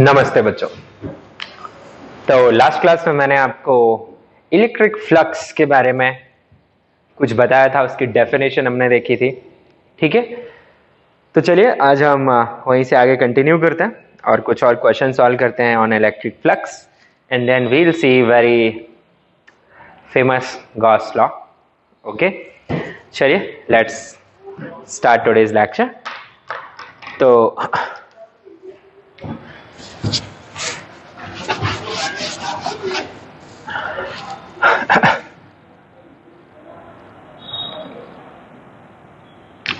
नमस्ते बच्चों। तो लास्ट क्लास में मैंने आपको इलेक्ट्रिक फ्लक्स के बारे में कुछ बताया था, उसकी डेफिनेशन हमने देखी थी। ठीक है, तो चलिए आज हम वहीं से आगे कंटिन्यू करते हैं और कुछ और क्वेश्चन सॉल्व करते हैं on electric flux, and then we will see very famous Gauss law. Okay, चलिए लेट्स स्टार्ट टुडेज लेक्चर। तो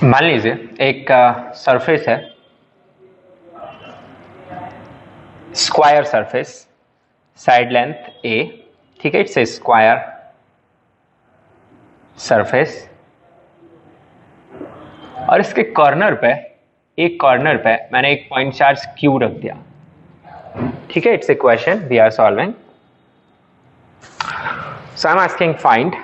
मान लीजिए एक सरफेस है, square surface, side length a, ठीक है, इट्स ए स्क्वायर सरफेस, और इसके कॉर्नर पे, एक कॉर्नर पे मैंने एक पॉइंट चार्ज q रख दिया। ठीक है, it's a question we are solving. So I am asking find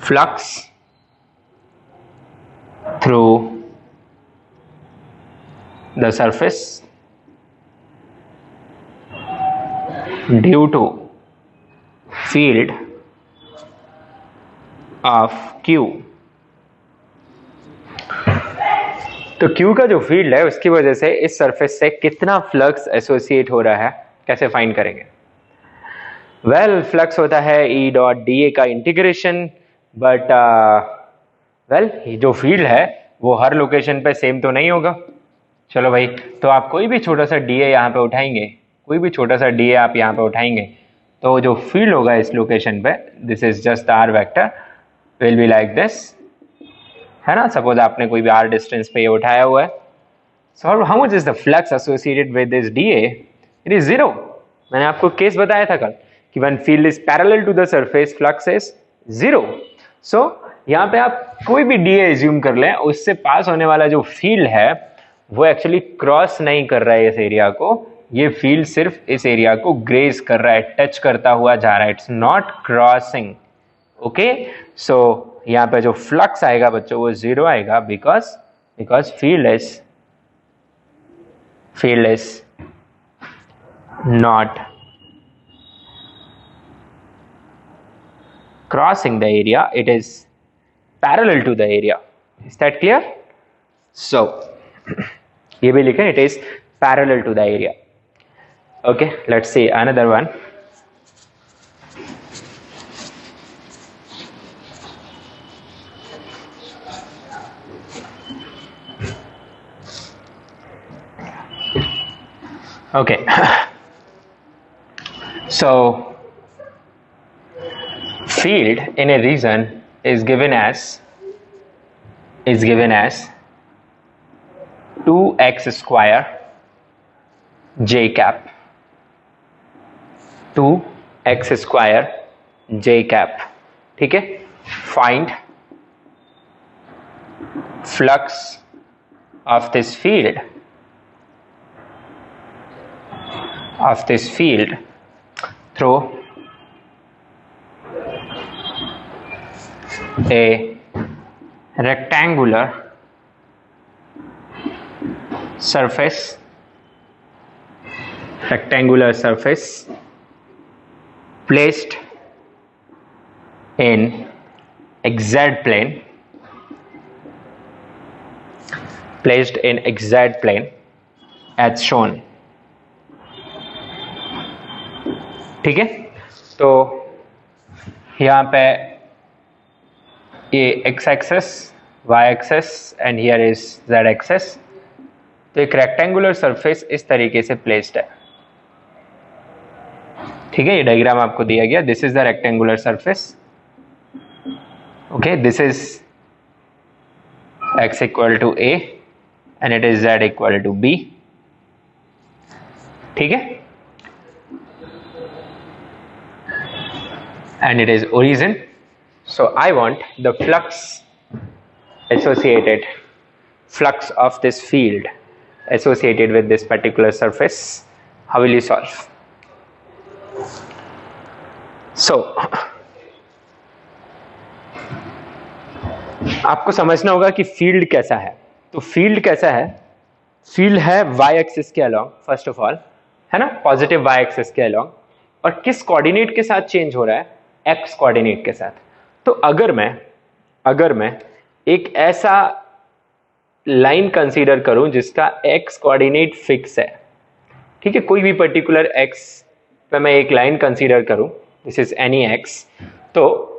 flux through the surface due to field of Q। तो Q का जो फील्ड है उसकी वजह से इस सरफेस से कितना फ्लक्स एसोसिएट हो रहा है, कैसे फाइंड करेंगे? वेल, फ्लक्स होता है E डॉट dA का इंटीग्रेशन, बट वेल जो फील्ड है वो हर लोकेशन पे सेम तो नहीं होगा। चलो भाई, तो आप कोई भी छोटा सा dA यहाँ पे उठाएंगे, कोई भी छोटा सा dA आप यहाँ पे उठाएंगे, तो जो फील्ड होगा इस लोकेशन पे, this is just r vector, will be like this, है ना। सपोज आपने कोई भी r डिस्टेंस पे ये उठाया हुआ है। So how much is the flux associated with this dA? It is 0। मैंने आपको केस बताया था कल कि when field is parallel to the surface, flux is 0। So यहाँ पे आप कोई भी dA एज्यूम कर लें, उससे पास होने वाला जो फील्ड है वो एक्चुअली क्रॉस नहीं कर रहा है इस एरिया को, ये फील्ड सिर्फ इस एरिया को ग्रेज कर रहा है, टच करता हुआ जा रहा है, इट्स नॉट क्रॉसिंग। ओके, सो यहाँ पे जो फ्लक्स आएगा बच्चों वो 0 आएगा, because field is not crossing the area, it is parallel to the area. Is that clear? So ये भी लिखें, it is parallel to the area. Okay, let's see another one. Okay, so field in a region is given as 2x square j cap, 2x square j cap। ठीक है, find flux of this field through a rectangular surface placed in xz plane as shown। ठीक है, तो यहाँ पे ये x axis, y axis and here is z axis. तो एक रेक्टेंगुलर सरफेस इस तरीके से प्लेस्ड है। ठीक है, ये डायग्राम आपको दिया गया, this is the rectangular surface. Okay, this is x equal to a and it is z equal to b। ठीक है, and it is origin. So I want the flux of this field associated with this particular surface. How will you solve? सो आपको समझना होगा कि field कैसा है। तो field कैसा है, फील्ड है वाई एक्सिस के अलोंग फर्स्ट ऑफ ऑल, है ना, पॉजिटिव वाई एक्सिस के अलोंग, और किस कोऑर्डिनेट के साथ चेंज हो रहा है, एक्स कोऑर्डिनेट के साथ। तो अगर मैं एक ऐसा लाइन कंसीडर करूं जिसका एक्स कोऑर्डिनेट फिक्स है, ठीक है, कोई भी पर्टिकुलर एक्स पे मैं एक लाइन कंसीडर करूं, दिस इज एनी एक्स, तो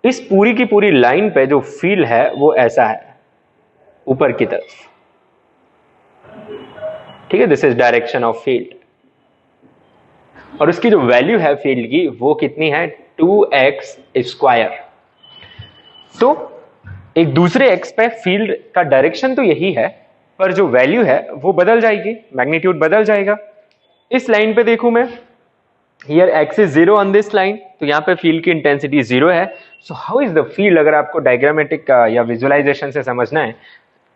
इस पूरी की पूरी लाइन पे जो फील्ड है वो ऐसा है ऊपर की तरफ, ठीक है, this is direction of field, और उसकी जो वैल्यू है फील्ड की वो कितनी है, 2x स्क्वायर। तो एक दूसरे x पे फील्ड का डायरेक्शन तो यही है, पर जो वैल्यू है वो बदल जाएगी, मैग्नीट्यूड बदल जाएगा। इस लाइन पे देखूं मैं, here x is 0 on this line, तो यहाँ पे फील्ड की इंटेंसिटी 0 है। So how is the field, अगर आपको डायग्रामेटिक या विजुअलाइजेशन से समझना है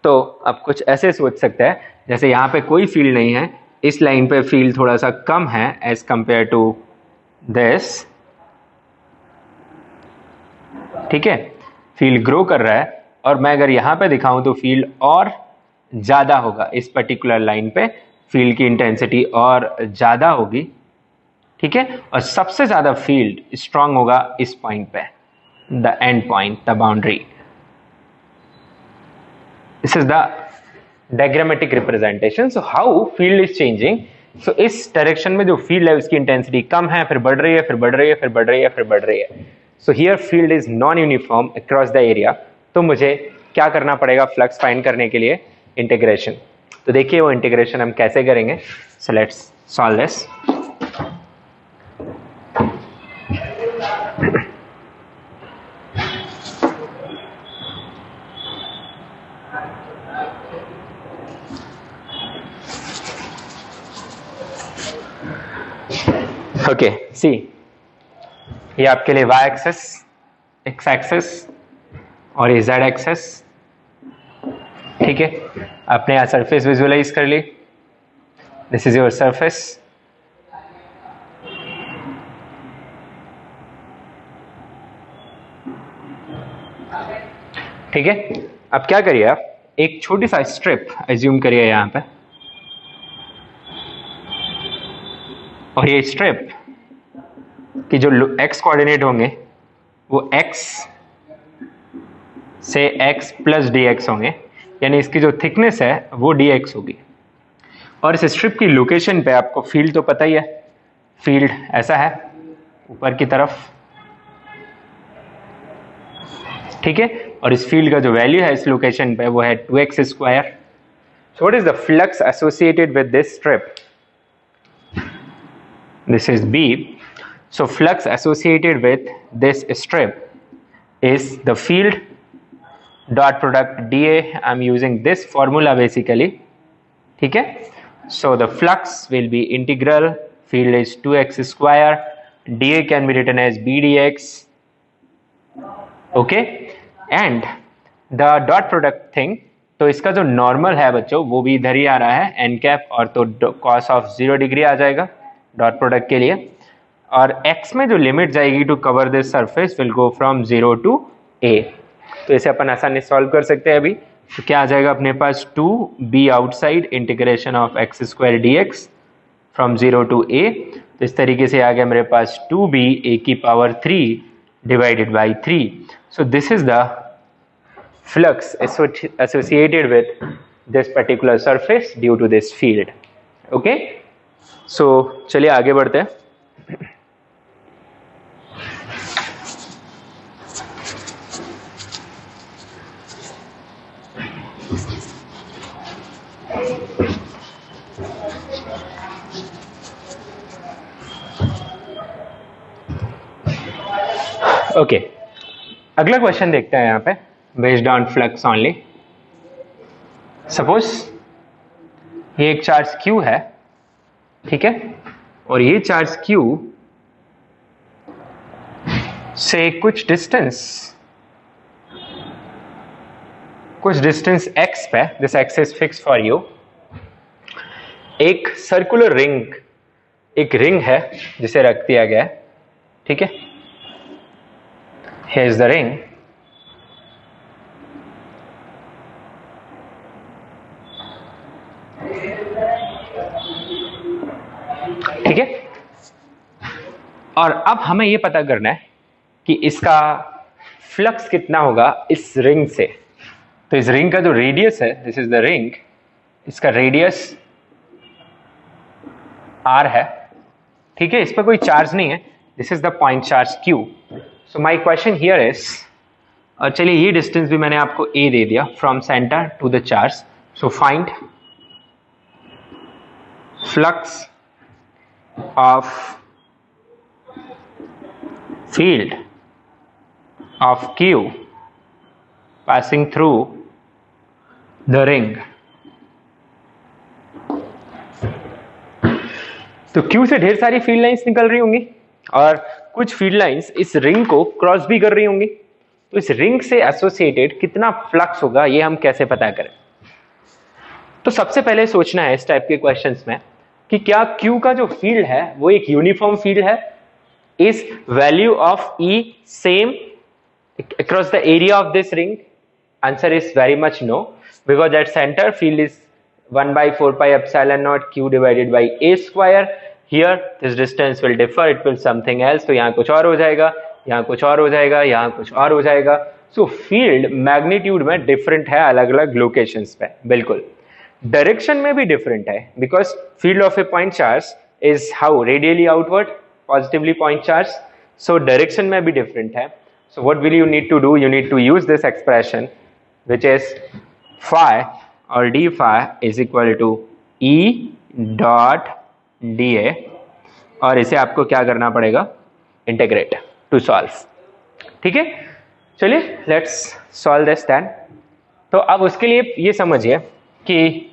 तो आप कुछ ऐसे सोच सकते हैं, जैसे यहाँ पे कोई फील्ड नहीं है, इस लाइन पे फील्ड थोड़ा सा कम है एज कंपेयर टू दिस, ठीक है, फील्ड ग्रो कर रहा है, और मैं अगर यहाँ पे दिखाऊं तो फील्ड और ज्यादा होगा, इस पर्टिकुलर लाइन पे फील्ड की इंटेंसिटी और ज्यादा होगी, ठीक है, और सबसे ज्यादा फील्ड स्ट्रांग होगा इस पॉइंट पे, the end point, the boundary. This is the diagrammatic representation. So how field is changing, so इस डायरेक्शन में जो फील्ड है उसकी इंटेंसिटी कम है, फिर बढ़ रही है, फिर बढ़ रही है, फिर बढ़ रही है, फिर बढ़ रही है। So here field is non uniform across the area. तो मुझे क्या करना पड़ेगा फ्लक्स फाइंड करने के लिए, इंटीग्रेशन। तो देखिए वो इंटीग्रेशन हम कैसे करेंगे। So let's solve this. Okay see, ये आपके लिए y एक्सेस, x एक्सेस और ये z एक्सेस, ठीक है। आपने यहाँ सरफेस विजुअलाइज कर ली, दिस इज योर सरफेस, ठीक है। अब क्या करिए आप, एक छोटी सा स्ट्रिप एज्यूम करिए यहाँ पे, और ये स्ट्रिप कि जो x कोऑर्डिनेट होंगे वो x से x प्लस dx होंगे, यानी इसकी जो थिकनेस है वो dx होगी। और इस स्ट्रिप की लोकेशन पे आपको फील्ड तो पता ही है, फील्ड ऐसा है ऊपर की तरफ, ठीक है, और इस फील्ड का जो वैल्यू है इस लोकेशन पे वो है 2x square. So what is the flux associated with this strip, this is B. So flux associated with this strip is the field dot product dA. I'm using this formula basically, ठीक है। So the flux will be integral, field is 2x square, dA can be written as B dx, okay, and the dot product thing, तो इसका जो normal है बच्चों वो भी इधर ही आ रहा है n कैप, और तो cos ऑफ 0 डिग्री आ जाएगा डॉट प्रोडक्ट के लिए, और x में जो लिमिट जाएगी to cover this surface will go from 0 to a। तो इसे अपन आसानी सॉल्व कर सकते हैं अभी। तो क्या आ जाएगा अपने पास, 2b outside integration of x square dx from 0 to a। तो इस तरीके से आ गया मेरे पास 2b a की power 3 divided by 3। So this is the flux associated with this particular surface due to this field, okay. So चलिए आगे बढ़ते हैं। ओके, अगला क्वेश्चन देखते हैं यहाँ पे, based on flux only. Suppose ये एक चार्ज Q है, ठीक है, और ये चार्ज Q से कुछ डिस्टेंस x पे, this x is fix for you, एक सर्कुलर रिंग, एक रिंग है जिसे रख दिया गया है, ठीक है, here is the ring. ठीक है, और अब हमें यह पता करना है कि इसका फ्लक्स कितना होगा इस रिंग से। तो इस रिंग का जो रेडियस है, दिस इज द रिंग, इसका रेडियस r है, ठीक है, इस पर कोई चार्ज नहीं है, this is the point charge q। So my question here is, और चलिए ये डिस्टेंस भी मैंने आपको a दे दिया, from centre to the charge. So find flux of field of Q passing through the ring। तो Q से ढेर सारी फील्ड लाइंस निकल रही होंगी और कुछ फील्ड लाइंस इस रिंग को क्रॉस भी कर रही होंगी। तो इस रिंग से एसोसिएटेड कितना फ्लक्स होगा ये हम कैसे पता करें? तो सबसे पहले सोचना है इस टाइप के क्वेश्चंस में कि क्या Q का जो फील्ड है वो एक यूनिफॉर्म फील्ड है? Is value of E same across the area of this ring? Answer is very much no, because at center field is 1 by 4 pi epsilon naught Q divided by a square. Here this distance will differ, it will something else. तो यहाँ कुछ और हो जाएगा, यहाँ कुछ और हो जाएगा, यहाँ कुछ और हो जाएगा। So field मैग्नीट्यूड में डिफरेंट है अलग अलग लोकेशंस पे, बिल्कुल। डायरेक्शन में भी डिफरेंट है, because field of A point charge is how radially outward, positively point charge. So direction में भी डिफरेंट है। So what will you need to do? You need to use this expression, which is phi or d phi is equal to E dot dA, और इसे आपको क्या करना पड़ेगा? Integrate to solve. ठीक है, चलिए लेट्स सॉल्व दिस देन। तो अब उसके लिए ये समझिए कि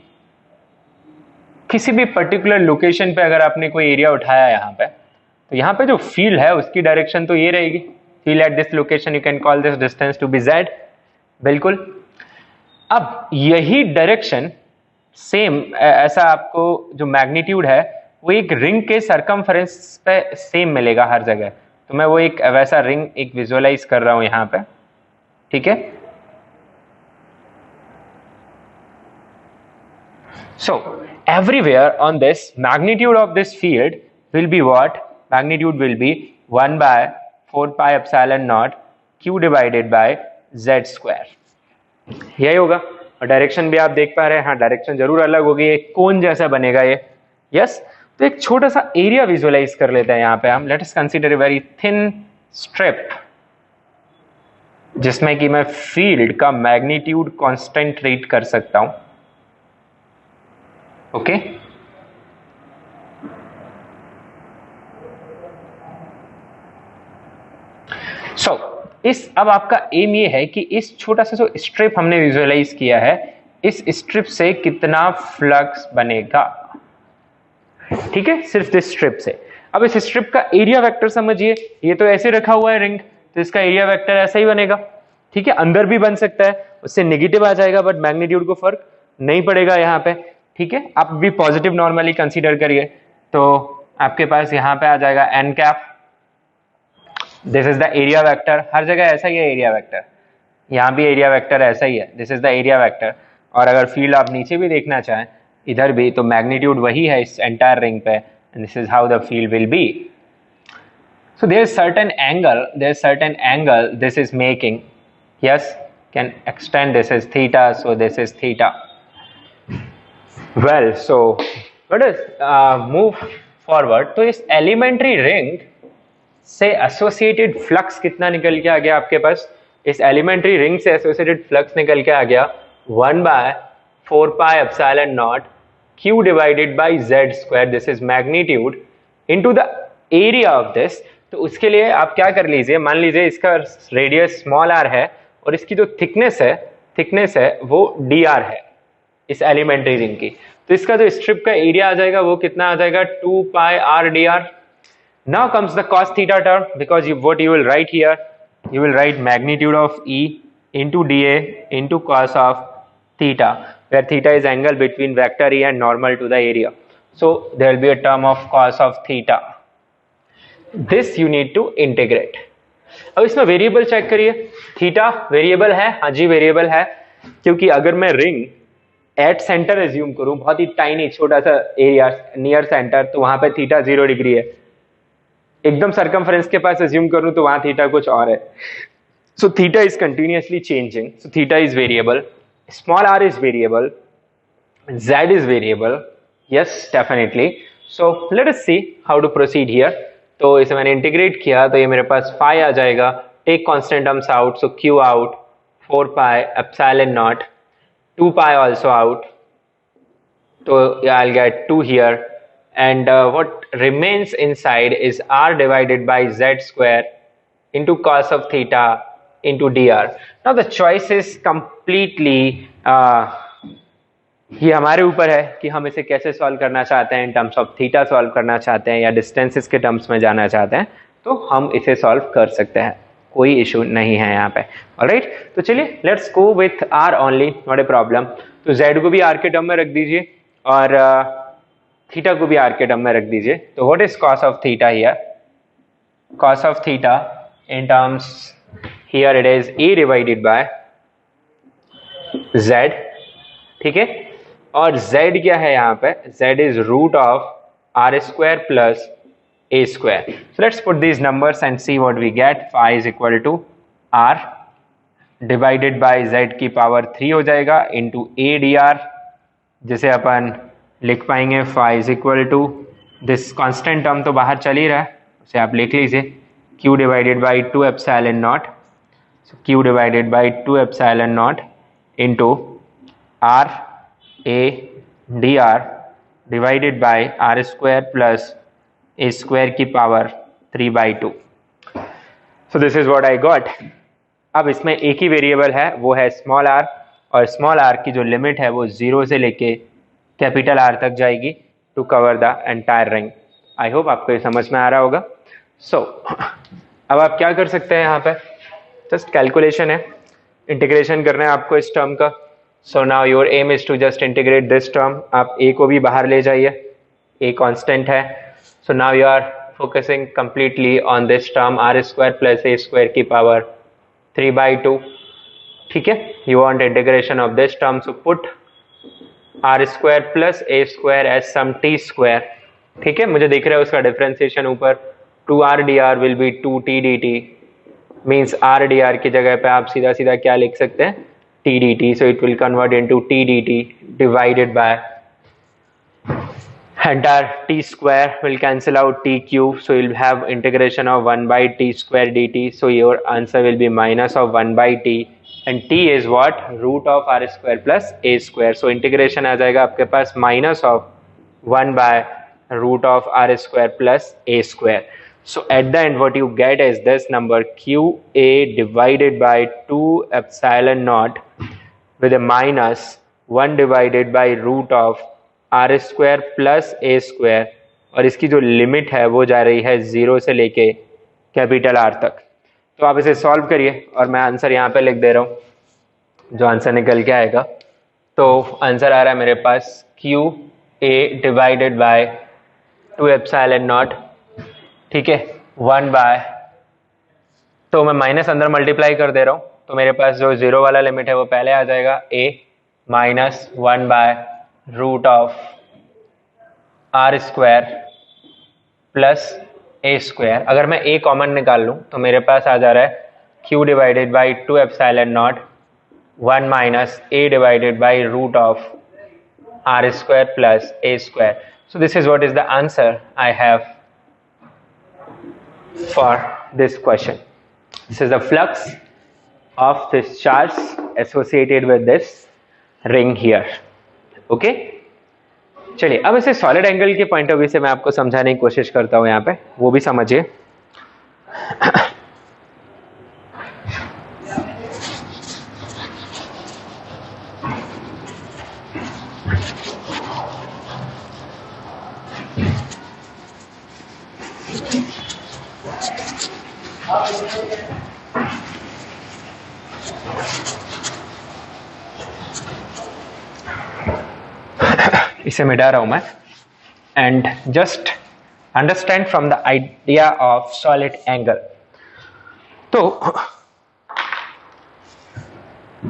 किसी भी पर्टिकुलर लोकेशन पे अगर आपने कोई एरिया उठाया यहाँ पे, तो यहाँ पे जो फील्ड है उसकी डायरेक्शन तो ये रहेगी। Field at this location, you can call this distance to be z, बिल्कुल। अब यही डायरेक्शन सेम ऐसा आपको जो मैग्नीट्यूड है वो एक रिंग के सरकमफेरेंस पे सेम मिलेगा हर जगह। तो मैं वो एक वैसा रिंग एक विजुअलाइज कर रहा हूं यहाँ पे, ठीक है। So everywhere on this, magnitude of this field will be what? Magnitude will be 1 by 4 pi epsilon naught Q divided by Z square। यही होगा। और डायरेक्शन भी आप देख पा रहे हैं, हाँ डायरेक्शन जरूर अलग होगी, एक कोन जैसा बनेगा ये, यस। तो एक छोटा सा एरिया विजुअलाइज कर लेते हैं यहाँ पे हम। Late us consider a very thin strip जिसमें कि मैं फील्ड का मैग्नीट्यूड कॉन्सेंट्रेट कर सकता हूं, ओके। सो इस अब आपका एम ये है कि इस छोटा सा जो स्ट्रिप हमने विजुअलाइज किया है, इस स्ट्रिप से कितना फ्लक्स बनेगा, ठीक है, सिर्फ इस स्ट्रिप से। अब इस स्ट्रिप का एरिया वेक्टर समझिए, ये तो ऐसे रखा हुआ है रिंग, तो इसका एरिया वेक्टर ऐसा ही बनेगा, ठीक है। अंदर भी बन सकता है, उससे नेगेटिव आ जाएगा, बट मैग्नीट्यूड को फर्क नहीं पड़ेगा यहाँ पे, ठीक है। आप भी पॉजिटिव नॉर्मली कंसीडर करिए, तो आपके पास यहाँ पे आ जाएगा n cap, this is the area vector. हर जगह ऐसा ही है एरिया वेक्टर, यहाँ भी एरिया वेक्टर ऐसा ही है, this is the area vector. और अगर फील्ड आप नीचे भी देखना चाहें इधर भी, तो मैग्नीट्यूड वही है इस एंटायर रिंग पे, and this is how the field will be. So there is certain angle this is making, yes, can extend, this is theta, so this is theta. Well, so let us move forward. तो इस elementary ring से associated flux कितना निकल के आ गया आपके पास? इस elementary ring से associated flux निकल के आ गया 1 by 4 pi epsilon naught Q divided by Z square, this is magnitude, into the area of this। तो उसके लिए आप क्या कर लीजिए, मान लीजिए इसका रेडियस स्मॉल r है और इसकी जो थिकनेस है वो dr है इस एलिमेंट्री रिंग की। तो इसका जो स्ट्रिप का एरिया आ जाएगा वो कितना आ जाएगा, 2 pi r dr। Now comes the cos theta term, because what you will write here, you will write magnitude of E into dA into cos of theta, where theta is angle between vector E and normal to the area. So there will be a term of cos of theta. This you need to integrate. अब इसमें variable check करिए, theta variable है, हाँ जी variable है, क्योंकि अगर मैं ring at centre assume करूं, बहुत ही टाइनी छोटा सा एरिया नियर सेंटर, तो वहां पे थीटा 0 डिग्री है। एकदम सरकमफ्रेंस के पास एज्यूम करूं तो वहां थीटा कुछ और है। So theta is continuously changing, so theta is variable, small r is variable, z is variable, yes definitely. So let us see how to proceed here. तो इसे मैंने इंटीग्रेट किया तो ये मेरे पास phi आ जाएगा, take constant terms out, so q out 4 pi epsilon naught, 2 pi also out, so yeah, I'll get 2 here, and what remains inside is r divided by z square into cos of theta into dr. Now the choice is completely ये हमारे ऊपर है कि हम इसे कैसे solve करना चाहते हैं, in terms of theta solve करना चाहते हैं या डिस्टेंसेस के टर्म्स में जाना चाहते हैं, तो हम इसे सॉल्व कर सकते हैं, कोई इशू नहीं है यहाँ पे। ऑलराइट, तो चलिए let's go with r only, not a problem. तो z को भी r के टर्म में रख दीजिए और थीटा को भी r के टर्म में रख दीजिए। तो what is cos of theta here? cos of theta in terms here it is a divided bye z, ठीक है, और z क्या है यहाँ पे? z is root of r square plus a square. So let's put these numbers and see what we get. Phi is equal to r divided by z की power 3 हो जाएगा into a dr, जिसे अपन लिख पाएंगे phi is equal to this constant term तो बाहर चल ही रहा है, उसे आप लिख लीजिए q divided by 2 epsilon naught. So q divided by 2 epsilon naught into r a dr divided by r square plus a square की power 3/2. So this is what I got. अब इसमें एक ही वेरिएबल है, वो है स्मॉल r, और small r की जो लिमिट है वो 0 से लेके कैपिटल R तक जाएगी to cover the entire ring. I hope आपको ये समझ में आ रहा होगा। सो अब आप क्या कर सकते हैं, यहाँ पे जस्ट कैलकुलेशन है, इंटीग्रेशन करना है आपको इस टर्म का। So now your aim is to just integrate this term. आप a को भी बाहर ले जाइए, a कांस्टेंट है। So now you are focusing completely on this term r square plus a square की power 3/2, ठीक है। You want integration of this term, so put r square plus a square as some t square, ठीक है। मुझे दिख रहा है उसका डिफरेंशिएशन ऊपर, 2r dr will be 2t dt, means r dr की जगह पे आप सीधा सीधा क्या लिख सकते हैं, t dt, so it will convert into t dt divided by entire t square will cancel out t cube, so you'll have integration of 1 by t square dt. So your answer will be minus of 1 by t, and t is what? Root of r square plus a square. So integration आ जाएगा आपके पास minus of 1 by root of r square plus a square. So at the end what you get is this number qa divided by 2 epsilon naught with a minus 1 divided by root of r square plus a square, और इसकी जो limit है वो जा रही है 0 से लेके कैपिटल आर तक। तो आप इसे सॉल्व करिए और मैं आंसर यहाँ पे लिख दे रहा हूँ, जो आंसर निकल के आएगा। तो आंसर आ रहा है मेरे पास q a divided by 2 epsilon naught, ठीक है, 1 बाय, तो मैं माइनस अंदर मल्टीप्लाई कर दे रहा हूँ, तो मेरे पास जो 0 वाला लिमिट है वो पहले आ जाएगा, a minus 1 by root of r square plus a square. अगर मैं ए कॉमन निकाल लूँ तो मेरे पास आ जा रहा है Q divided by 2 epsilon naught 1 minus a divided by root of r square plus a square. So this is what is the answer I have for this question. This is the flux of this charge associated with this ring here. Okay, चलिए अब इसे solid angle के point of view से मैं आपको समझाने की कोशिश करता हूं, यहाँ पे वो भी समझिए। इसे मिटा रहा हूं मैं, and just understand from the idea of solid angle. तो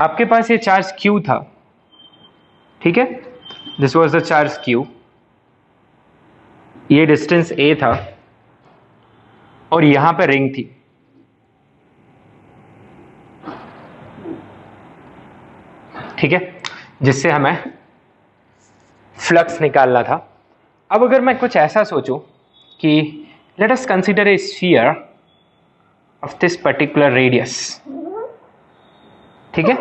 आपके पास ये चार्ज Q था, ठीक है, this was the charge Q, ये डिस्टेंस A था और यहां पे रिंग थी, ठीक है, जिससे हमें फ्लक्स निकालना था। अब अगर मैं कुछ ऐसा सोचूं कि let us consider a sphere of this particular radius, ठीक है,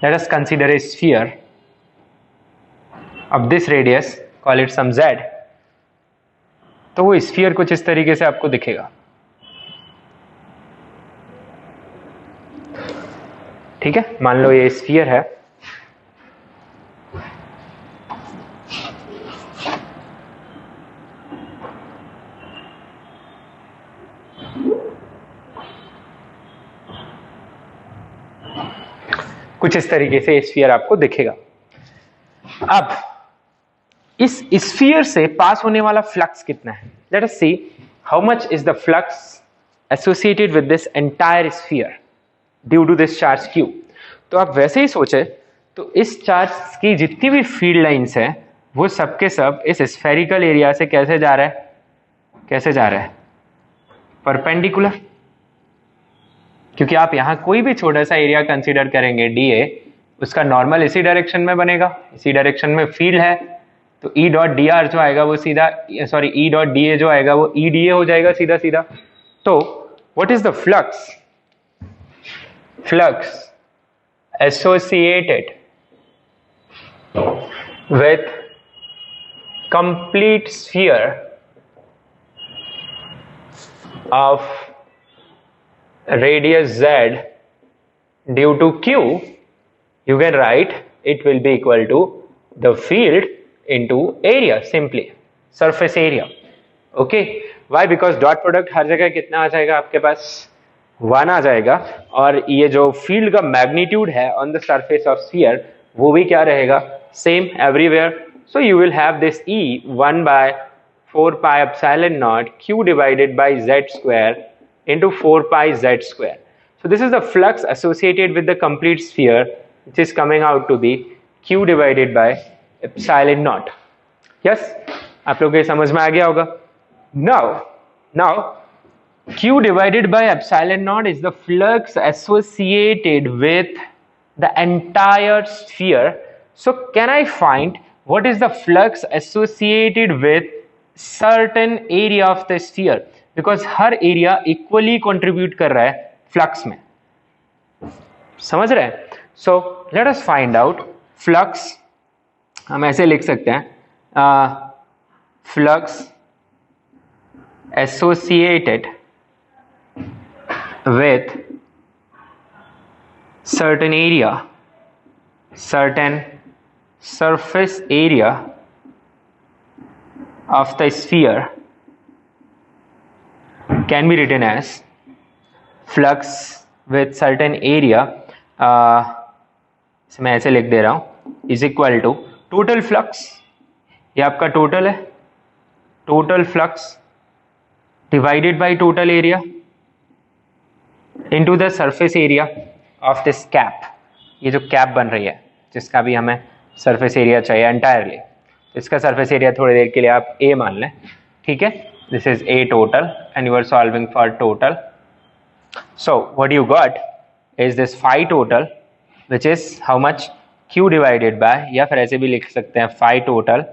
let us consider a sphere of this radius, call it some z, तो वो स्फीयर कुछ इस तरीके से आपको दिखेगा, ठीक है, मान लो ये स्फीयर है, कुछ इस तरीके से स्फीयर आपको दिखेगा। अब इस स्फीयर से पास होने वाला फ्लक्स कितना है, let us see how much is the flux associated with this entire sphere due to this charge Q। तो आप वैसे ही सोचे तो इस चार्ज की जितनी भी फील्ड लाइंस हैं वो सब के सब इस स्फेरिकल एरिया से कैसे जा रहा है, कैसे जा रहा है, परपेंडिकुलर, क्योंकि आप यहां कोई भी छोटा सा एरिया कंसीडर करेंगे dA, उसका नॉर्मल इसी डायरेक्शन में बनेगा, इसी डायरेक्शन में फील्ड है, तो E डॉट dr जो आएगा वो सीधा, सॉरी E डॉट dA जो आएगा वो EdA हो जाएगा सीधा सीधा। तो what is the flux, flux associated with complete sphere of radius z due to Q, you can write it will be equal to the field into area, simply surface area, okay, why, because dot product हर जगह कितना आ जाएगा आपके पास, 1 आ जाएगा, और ये जो field का magnitude है on the surface of sphere वो भी क्या रहेगा, same everywhere. So you will have this E 1 by 4 pi epsilon naught Q divided by z square into 4 pi z square. So this is the flux associated with the complete sphere, which is coming out to be Q divided by epsilon naught. Yes, आप लोगों को समझ में आ गया होगा। Now Q divided by epsilon naught is the flux associated with the entire sphere. So can I find what is the flux associated with certain area of the sphere, because her area equally contribute कर रहा है flux में, समझ रहे हैं। So let us find out flux, हम ऐसे लिख सकते हैं flux associated with certain area, certain surface area of the sphere can be written as flux with certain area, मैं ऐसे लिख दे रहा हूं, is equal to total flux, ये आपका टोटल है, total flux divided by total area into the surface area of this cap, ये जो कैप बन रही है जिसका भी हमें सरफेस एरिया चाहिए एंटायरली, इसका सरफेस एरिया थोड़ी देर के लिए आप A मान लें, ठीक है, this is A total and you are solving for total. So what you got is this phi total which is how much, Q divided by, या फिर ऐसे भी लिख सकते हैं phi total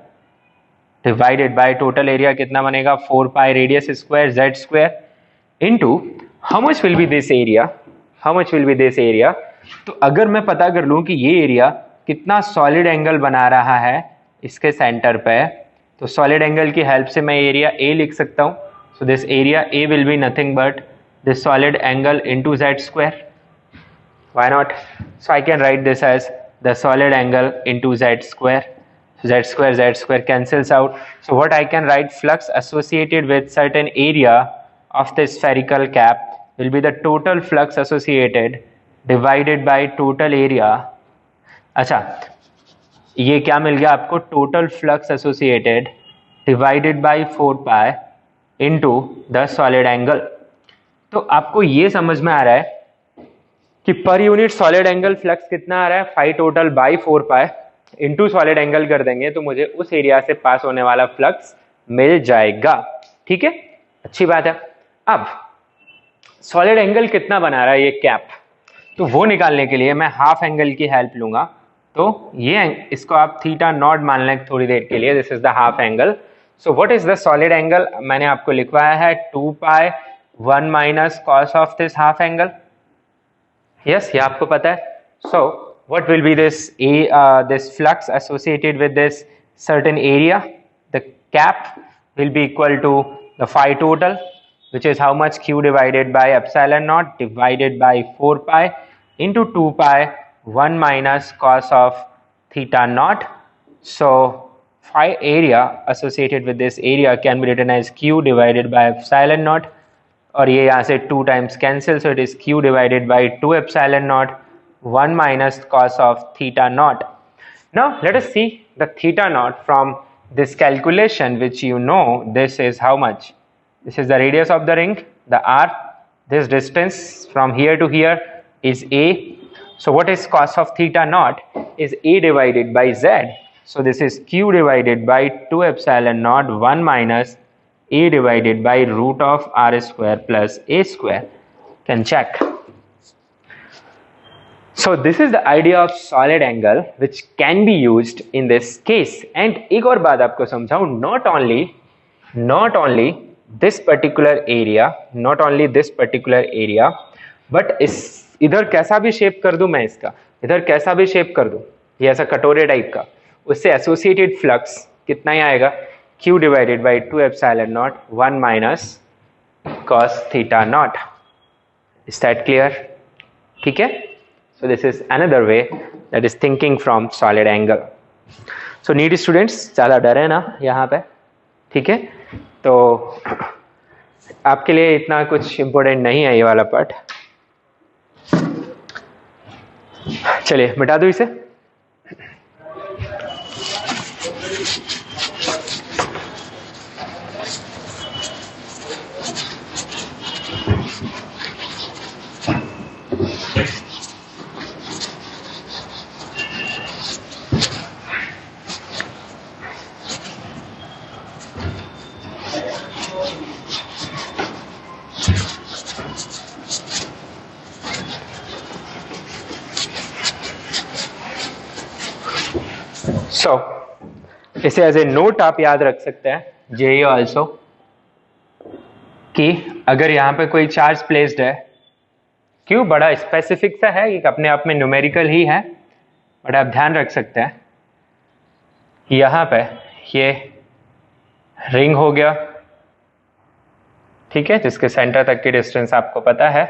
divided by total area कितना बनेगा, 4 pi radius square z square into how much will be this area, how much will be this area। तो अगर मैं पता कर लूं कि ये एरिया कितना सॉलिड एंगल बना रहा है इसके सेंटर पे, तो सॉलिड एंगल की हेल्प से मैं एरिया A लिख सकता हूं। So this area A will be nothing but this solid angle into z square, why not. So I can write this as the solid angle into z square, z square cancels out. So what I can write, flux associated with certain area of the spherical cap will be the total flux associated divided by total area। अच्छा, ये क्या मिल गया आपको, total flux associated divided by 4 pi into the solid angle. तो आपको ये समझ में आ रहा है कि per unit solid angle flux कितना आ रहा है, phi total by 4 pi into solid angle कर देंगे तो मुझे उस एरिया से पास होने वाला फ्लक्स मिल जाएगा। ठीक है, अच्छी बात है। अब सॉलिड एंगल कितना बना रहा है ये कैप, तो वो निकालने के लिए मैं हाफ एंगल की हेल्प लूंगा। तो ये इसको आप थीटा नॉट मान लें थोड़ी देर के लिए, this is the half angle. So what is the solid angle, मैंने आपको लिखवाया है 2 पाई 1 minus cos of this half angle. Yes, ये आपको पता है। सो what will be this this flux associated with this certain area? The cap will be equal to the phi total, which is how much, q divided by epsilon naught divided by 4 pi into 2 pi 1 minus cos of theta naught. So phi area associated with this area can be written as q divided by epsilon naught, और ये यहाँ से 2 times cancel, so it is q divided by 2 epsilon naught 1 minus cos of theta naught. Now let us see the theta naught from this calculation, which you know this is how much. This is the radius of the ring, the r. This distance from here to here is a. So what is cos of theta naught is a divided by z. So this is q divided by 2 epsilon naught 1 minus a divided by root of r square plus a square. Can check. So this is the idea of solid angle which can be used in this case. And एक और बात आपको समझाऊं, not only this particular area, but इस इधर कैसा भी shape कर दूं मैं, इसका इधर कैसा भी शेप कर दूं, ये ऐसा कटोरे टाइप का, उससे एसोसिएटेड फ्लक्स कितना ही आएगा, q divided by 2 epsilon naught 1 minus cos theta naught. Is that clear? ठीक है। So this is another way that is thinking from solid angle. So need students, ज़्यादा डरे ना यहाँ पे, ठीक है। तो आपके लिए इतना कुछ इम्पोर्टेंट नहीं है ये वाला पार्ट, चलिए मिटा दो इसे। So, इसे एज ए नोट आप याद रख सकते हैं जेई ऑल्सो, कि अगर यहाँ पे कोई चार्ज प्लेस्ड है, क्यों बड़ा स्पेसिफिक सा है, ये अपने आप में न्यूमेरिकल ही है, बट आप ध्यान रख सकते हैं यहाँ पे ये रिंग हो गया, ठीक है, जिसके सेंटर तक की डिस्टेंस आपको पता है,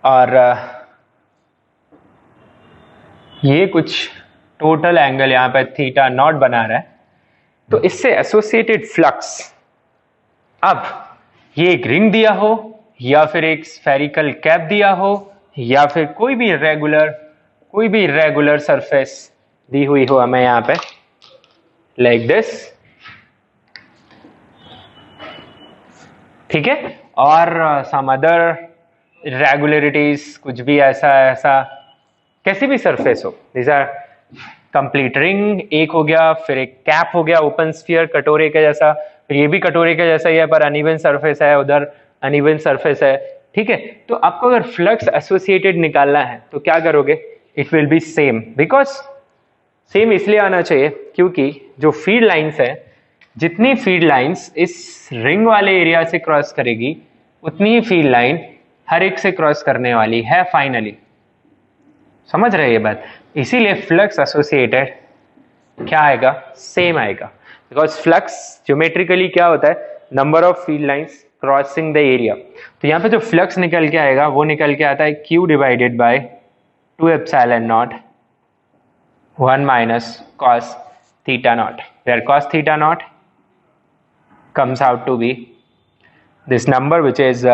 और ये कुछ टोटल एंगल यहाँ पे थीटा नॉट बना रहा है, तो इससे एसोसिएटेड फ्लक्स, अब ये एक रिंग दिया हो या फिर एक स्फेरिकल कैप दिया हो या फिर कोई भी रेगुलर सरफेस दी हुई हो हमें यहाँ पे लाइक दिस, ठीक है, और सम अदर रेगुलरिटीज, कुछ भी ऐसा कैसी भी सरफेस हो, दीज आर कंप्लीट रिंग एक हो गया, फिर एक कैप हो गया ओपन स्फीयर कटोरे के जैसा, फिर ये भी कटोरे के जैसा ही है पर अनइवन सरफेस है, उधर अनइवन सरफेस है, ठीक है। तो आपको अगर फ्लक्स एसोसिएटेड निकालना है तो क्या करोगे, it will be same, because same इसलिए आना चाहिए क्योंकि जो फीड लाइंस है, जितनी फीड लाइंस इस रिंग वाले एरिया से क्रॉस करेगी उतनी ही फीड लाइन हर एक से क्रॉस करने वाली है फाइनली, समझ रहे ये बात। इसीलिए फ्लक्स एसोसिएटेड क्या आएगा, सेम आएगा, बिकॉज फ्लक्स ज्योमेट्रिकली क्या होता है, number of field lines crossing the area. तो यहाँ पे जो फ्लक्स निकल के आएगा वो निकल के आता है q divided by 2 epsilon naught 1 minus cos theta naught, where cos theta naught comes out to be this number which is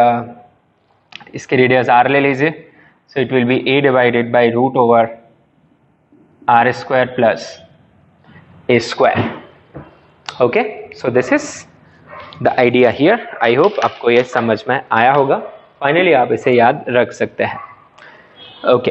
इसके रेडियस r ले लीजिए, so it will be a divided by root over r square plus a square. Okay, so this is the idea here. I hope आपको ये समझ में आया होगा। Finally आप इसे याद रख सकते हैं। ओके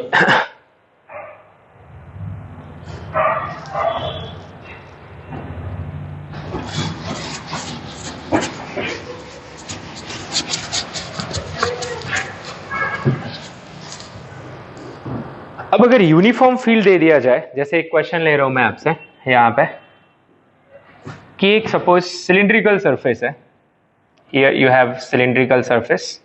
अब अगर यूनिफॉर्म फील्ड दे दिया जाए, जैसे एक क्वेश्चन ले रहा हूं मैं आपसे यहां पे कि एक सपोज सिलिंड्रिकल सरफेस है, here you have cylindrical surface,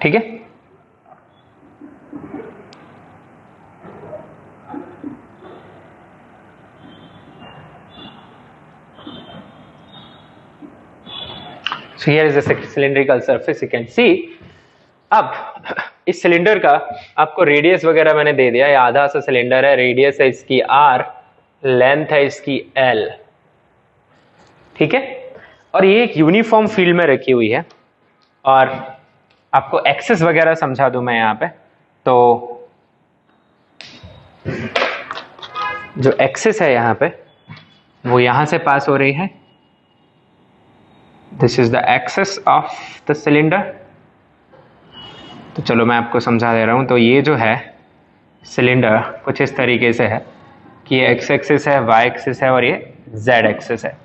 ठीक है। So here is a cylindrical surface, you can see। अब इस सिलेंडर का आपको रेडियस वगैरह मैंने दे दिया, ये आधा सा सिलेंडर है, रेडियस है इसकी r, लेंथ है इसकी l, ठीक है। और ये एक यूनिफॉर्म फील्ड में रखी हुई है। और आपको एक्सेस वगैरह समझा दूं मैं यहाँ पे, तो जो एक्सेस है यहाँ पे वो यहां से पास हो रही है। This is the axis of the cylinder. तो चलो मैं आपको समझा दे रहा हूं। तो ये जो है सिलेंडर कुछ इस तरीके से है कि ये एक्स एक्सिस है, वाई एक्सिस है और ये जेड एक्सिस है।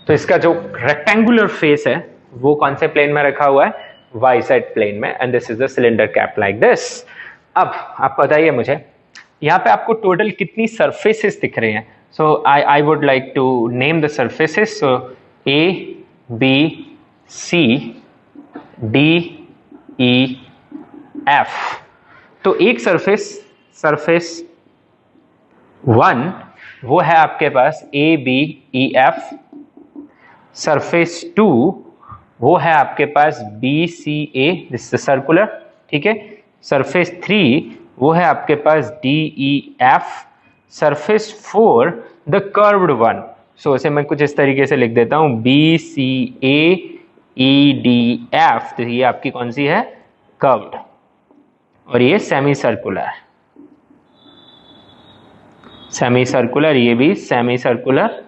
तो इसका जो रेक्टेंगुलर फेस है वो कौन से प्लेन में रखा हुआ है, वाई साइड प्लेन में। And this is the cylinder cap like this. अब आप बताइए मुझे यहाँ पे आपको टोटल कितनी सरफेसेस दिख रही हैं। So I would like to name the surfaces. So A B C D E F. तो एक सरफेस 1 वो है आपके पास A B E F. Surface 2 वो है आपके पास B C A, this is circular, ठीक है। सरफेस 3 वो है आपके पास D E F. Surface 4 the curved one. So इसे मैं कुछ इस तरीके से लिख देता हूं, बी सी ए ई डी एफ। तो ये आपकी कौन सी है, कर्व्ड। और ये सेमी सर्कुलर, सेमी सर्कुलर, ये भी सेमी सर्कुलर,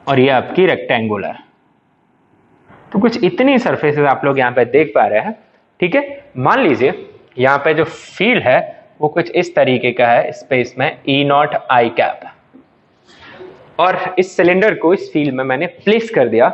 और ये आपकी रेक्टेंगुलर। तो कुछ इतनी सरफेसेस आप लोग यहाँ पे देख पा रहे हैं, ठीक है। मान लीजिए यहाँ पे जो फील्ड है वो कुछ इस तरीके का है स्पेस में, ई नॉट आई कैप। और इस सिलेंडर को इस फील्ड में मैंने प्लेस कर दिया।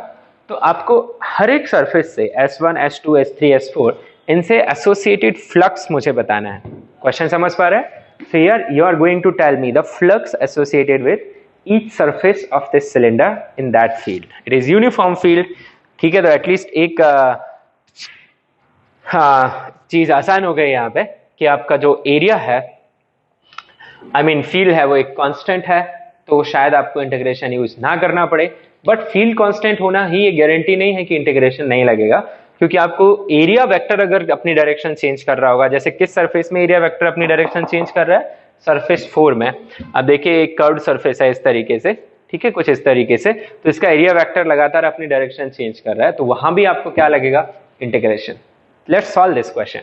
तो आपको हर एक सरफेस से S1, S2, S3, S4 इनसे एसोसिएटेड फ्लक्स मुझे बताना है। क्वेश्चन समझ पा रहे हैं? So here you are going to tell me the flux associated with each surface of this cylinder in that field. It is uniform field, ठीक है। तो एटलीस्ट एक चीज आसान हो गई यहाँ पे कि आपका जो एरिया है, आई मीन फील्ड है, वो एक कांस्टेंट है। तो शायद आपको इंटीग्रेशन यूज ना करना पड़े। बट फील्ड कांस्टेंट होना ही ये गारंटी नहीं है कि इंटीग्रेशन नहीं लगेगा, क्योंकि आपको एरिया वेक्टर अगर अपनी डायरेक्शन चेंज कर रहा होगा, जैसे किस सरफेस में एरिया वेक्टर अपनी डायरेक्शन चेंज कर रहा है, सरफेस 4 में। अब देखिए एक कर्व्ड सरफेस है इस तरीके से, ठीक है, कुछ इस तरीके से। तो इसका एरिया वेक्टर लगातार अपनी डायरेक्शन चेंज कर रहा है, तो वहां भी आपको क्या लगेगा, integration. Let's solve this question.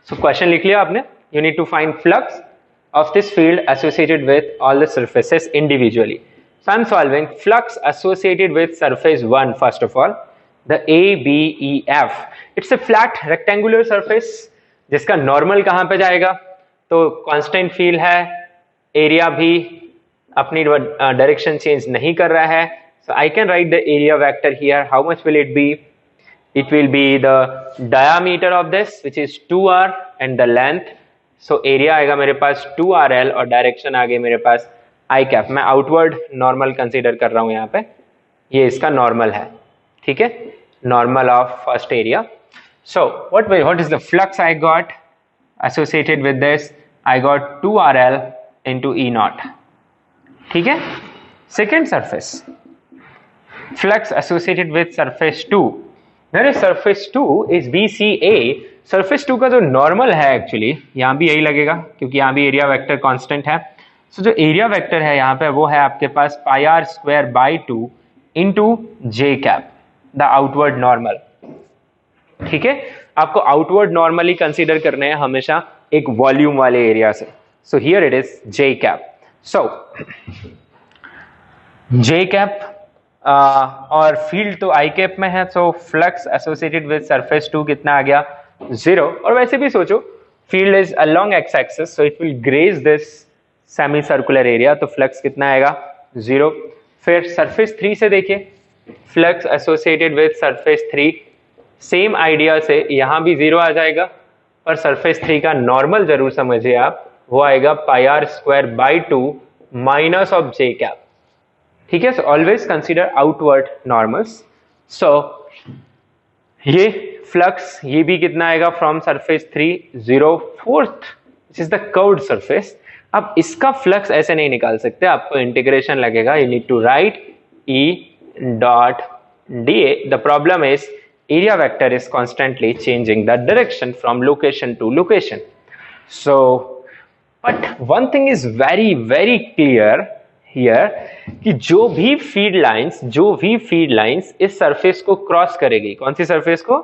So question लिख लिया आपने, you need to find flux of this field associated with all the surfaces individually. So I'm solving flux associated with surface 1 first of all, the ABEF. It's a flat rectangular surface जिसका normal कहाँ पे जाएगा, तो constant field है, area भी अपनी direction change नहीं कर रहा है। So I can write the area vector here. How much will it be? It will be the diameter of this, which is 2r, and the length. So area आएगा मेरे पास 2RL और direction आ गई मेरे पास आई cap. मैं outward normal consider कर रहा हूं यहाँ पे, ये इसका नॉर्मल है, ठीक है, normal of first area. So what is the flux I got associated with this, I got 2RL into E not, ठीक है। Second surface, flux associated with surface 2, मेरे सरफेस 2 इज BCA। सरफेस 2 का जो normal है actually यहाँ भी यही लगेगा, क्योंकि यहाँ भी एरिया वेक्टर कांस्टेंट है। सो जो एरिया वेक्टर है यहाँ पे वो है आपके पास πr² by 2 into J cap, the outward normal. ठीक है, आपको आउटवर्ड नॉर्मली कंसीडर करने हैं हमेशा एक वॉल्यूम वाले एरिया से। So here it is J cap. So J cap और फील्ड तो आई कैप में है, so flux associated with surface 2 कितना आ गया 0। और वैसे भी सोचो field is along x axis, so it will graze this semicircular area, तो फ्लक्स कितना आएगा 0। फिर सरफेस 3 से देखिए, flux associated with surface 3, same idea से यहां भी 0 आ जाएगा, पर सरफेस 3 का नॉर्मल जरूर समझिए आप, वो आएगा pi r square by 2 minus of j cap. ठीक है, so always consider outward normals. So ये फ्लक्स ये भी कितना आएगा from surface 3 0 4th which is the curved surface. अब इसका फ्लक्स ऐसे नहीं निकाल सकते, आपको इंटीग्रेशन लगेगा, you need to write E dot dA. The problem is area vector is constantly changing the direction from location to location. So, but one thing is very clear here कि जो भी field lines इस surface को cross करेगी, कौन सी surface को,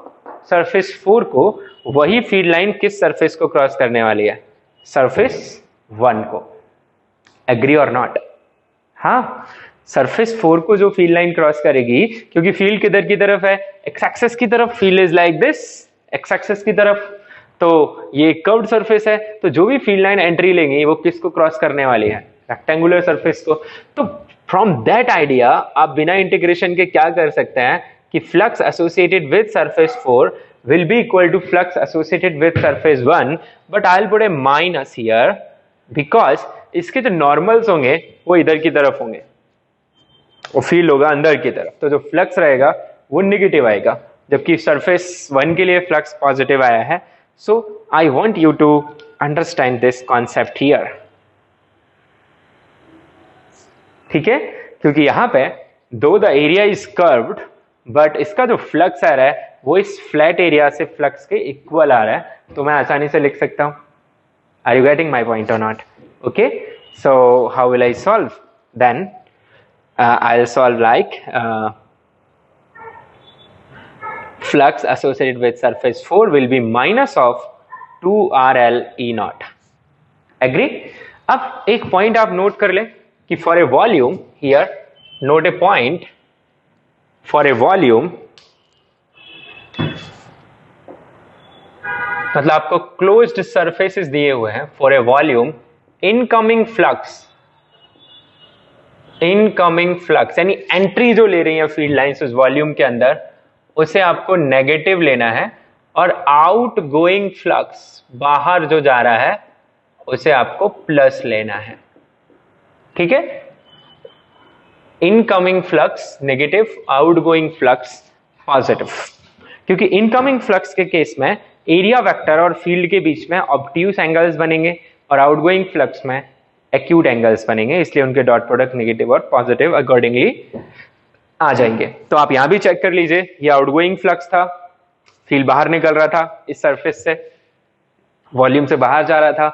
surface 4 को, वही फील्ड लाइन किस सरफेस को क्रॉस करने वाली है, सरफेस 1 को। एग्री और नॉट? हाँ, सरफेस 4 को जो फील्ड लाइन क्रॉस करेगी, क्योंकि फील्ड किधर की तरफ है, एक्स एक्सिस की तरफ, field is like this, x axis की तरफ, तो ये कर्व्ड सरफेस है, तो जो भी फील्ड लाइन एंट्री लेंगी वो किसको क्रॉस करने वाली है, रेक्टेंगुलर सरफेस को। तो फ्रॉम दैट आइडिया आप बिना इंटीग्रेशन के क्या कर सकते हैं कि flux associated with surface 4 will be equal to flux associated with surface 1, but I will put a minus here because इसके जो नॉर्मल्स होंगे वो इधर की तरफ होंगे, वो फील्ड होगा अंदर की तरफ, तो जो फ्लक्स रहेगा वो नेगेटिव आएगा, जबकि सरफेस 1 के लिए फ्लक्स पॉजिटिव आया है। So I want you to understand this concept here. ठीक है, क्योंकि यहां पे though the area is curved, but इसका जो फ्लक्स आ रहा है वो इस फ्लैट एरिया से फ्लक्स के इक्वल आ रहा है, तो मैं आसानी से लिख सकता हूं। Are you getting my point और not? Okay, so how will I solve then? I'll solve like flux associated with surface 4 will be minus of 2RL E naught. Agree? अब एक पॉइंट आप नोट कर ले कि for a volume here, note a point for a volume, मतलब आपको closed surfaces दिए हुए हैं for a volume, incoming flux यानी एंट्री जो ले रही है फील्ड लाइंस उस वॉल्यूम के अंदर, उसे आपको नेगेटिव लेना है, और आउट गोइंग फ्लक्स बाहर जो जा रहा है उसे आपको प्लस लेना है। ठीक है, incoming flux negative, out going flux positive, क्योंकि इनकमिंग फ्लक्स के केस में एरिया वेक्टर और फील्ड के बीच में ऑब्ट्यूस एंगल्स बनेंगे, और आउटगोइंग फ्लक्स में एक्यूट एंगल्स बनेंगे, इसलिए उनके डॉट प्रोडक्ट नेगेटिव और पॉजिटिव अकॉर्डिंगली आ जाएंगे। तो आप यहां भी चेक कर लीजिए, ये आउटगोइंग फ्लक्स था, फील्ड बाहर निकल रहा था इस सरफेस से, वॉल्यूम से बाहर जा रहा था,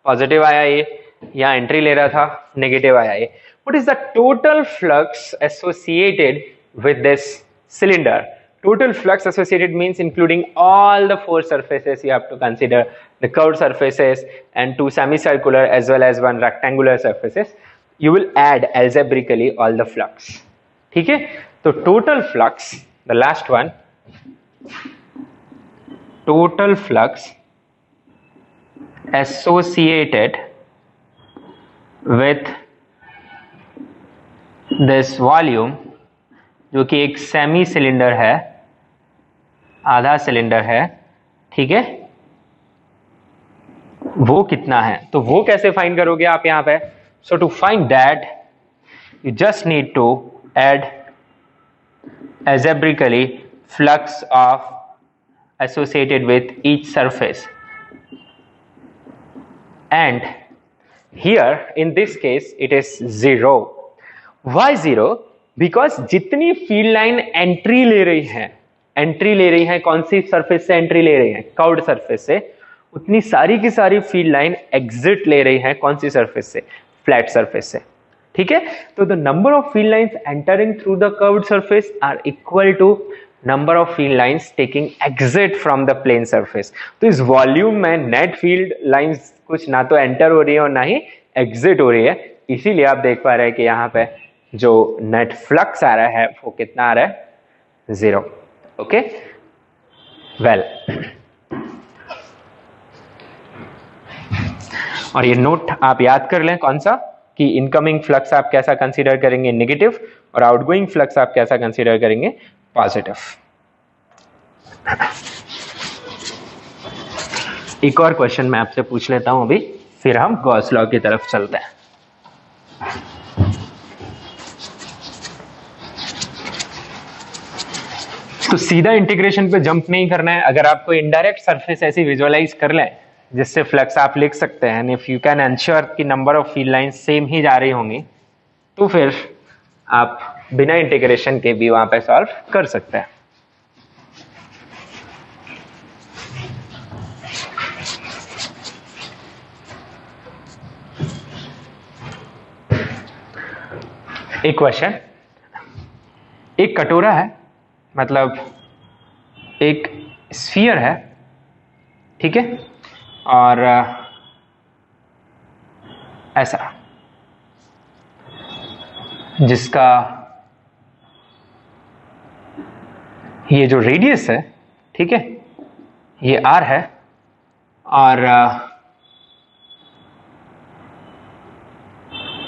पॉजिटिव आया ये, यहां एंट्री ले रहा था, नेगेटिव आया ये। What is the total flux associated with this cylinder? Total flux associated means including all the 4 surfaces. You have to consider the curved surfaces and 2 semicircular as well as 1 rectangular surfaces. You will add algebraically all the flux. ठीक है, तो total flux, the last one, total flux associated with this volume, जो कि एक semi cylinder है, आधा cylinder है, ठीक है, वो कितना है? तो वो कैसे फाइंड करोगे आप यहां पे? So to find that you just need to add algebraically flux of associated with each surface, and here in this case it is 0. Why 0? Because जितनी फील्ड लाइन एंट्री ले रही है कौन सी सरफेस से एंट्री ले रही है? कर्व्ड सरफेस से, उतनी सारी की सारी फील्ड लाइन एग्जिट ले रही है कौन सी सरफेस से? फ्लैट सरफेस से। ठीक है, तो the number of field lines entering through the curved surface are equal to number of field lines taking exit from the plane surface. तो इस वॉल्यूम में नेट फील्ड लाइंस कुछ ना तो एंटर हो रही है और ना ही एग्जिट हो रही है, इसीलिए आप देख पा रहे हैं कि यहाँ पे जो नेट फ्लक्स आ रहा है वो कितना आ रहा है, 0। ओके, वेल, और ये नोट आप याद कर लें कौन सा, कि इनकमिंग फ्लक्स आप कैसा कंसीडर करेंगे, नेगेटिव, और आउटगोइंग फ्लक्स आप कैसा कंसीडर करेंगे, पॉजिटिव। एक और क्वेश्चन मैं आपसे पूछ लेता हूं अभी, फिर हम गॉस लॉ की तरफ चलते हैं। तो सीधा इंटीग्रेशन पे जंप नहीं करना है। अगर आपको इनडायरेक्ट सरफेस ऐसी विजुअलाइज कर लें जिससे फ्लक्स आप लिख सकते हैं, इफ यू कैन एंश्योर कि number of field lines same ही जा रही होंगी, तो फिर आप बिना इंटीग्रेशन के भी वहां पे सॉल्व कर सकते हैं। एक क्वेश्चन, एक कटोरा है, मतलब एक स्फीयर है, ठीक है, और ऐसा, जिसका ये जो रेडियस है, ठीक है, ये r है, और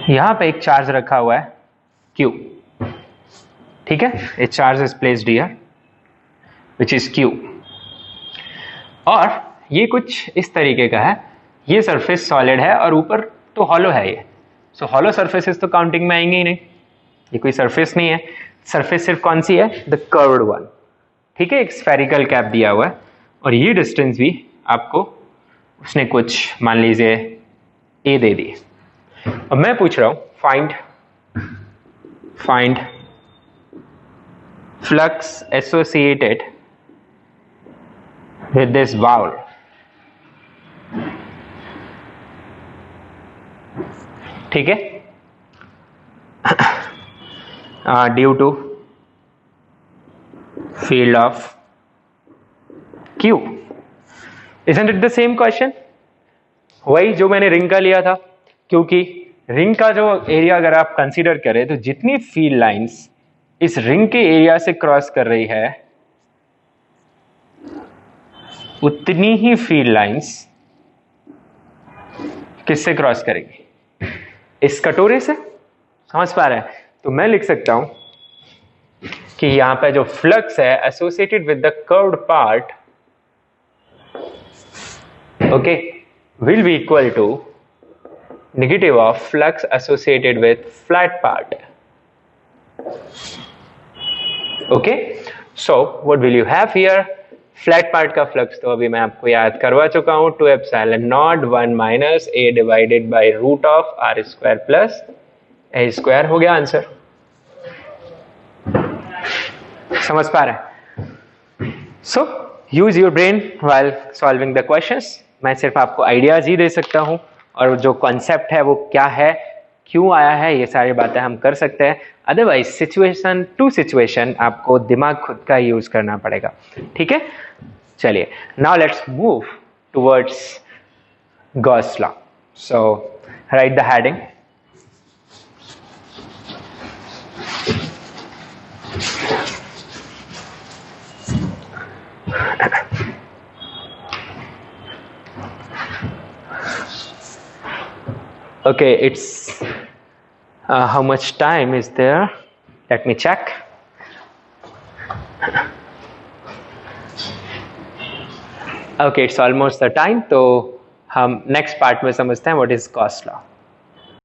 यहां पे एक चार्ज रखा हुआ है q, ठीक है, ए charge is placed here which is q, और ये कुछ इस तरीके का है, ये सरफेस सॉलिड है और ऊपर तो हॉलो है ये, सो हॉलो सरफेसेस तो काउंटिंग में आएंगे ही नहीं, ये कोई सरफेस नहीं है। सरफेस सिर्फ कौन सी है, द कर्व्ड वन, ठीक है, एक स्फेरिकल कैप दिया हुआ है, और ये डिस्टेंस भी आपको उसने कुछ मान लीजिए a दे दी। अब मैं पूछ रहा हूं find flux associated with this vowel, ठीक है, due to field of Q। Isn't it the same question? वही जो मैंने रिंग का लिया था, क्योंकि रिंग का जो एरिया अगर आप कंसीडर करें तो जितनी फील्ड लाइंस इस रिंग के एरिया से क्रॉस कर रही है उतनी ही फील्ड लाइंस किससे क्रॉस करेगी, इस कटोरे से। समझ पा रहे हैं? तो मैं लिख सकता हूं कि यहां पे जो फ्लक्स है associated with the curved part, okay, will be equal to negative of flux associated with flat part. Okay, so what will you have here, flat part का फ्लक्स तो अभी मैं आपको याद करवा चुका हूं, 2 epsilon naught 1 minus a divided by root of r square plus a square हो गया आंसर। समझ पा रहे हैं? So use your brain while solving the questions. मैं सिर्फ आपको आइडियाज ही दे सकता हूं, और जो कॉन्सेप्ट है वो क्या है, क्यों आया है, ये सारी बातें हम कर सकते हैं। अदरवाइज सिचुएशन टू सिचुएशन आपको दिमाग खुद का यूज करना पड़ेगा, ठीक है। चलिए, now let's move towards Gauss law. So right the heading, okay, it's how much time is there, let me check. Okay, it's almost the time, तो हम नेक्स्ट पार्ट में समझते हैं व्हाट इज गॉस लॉ।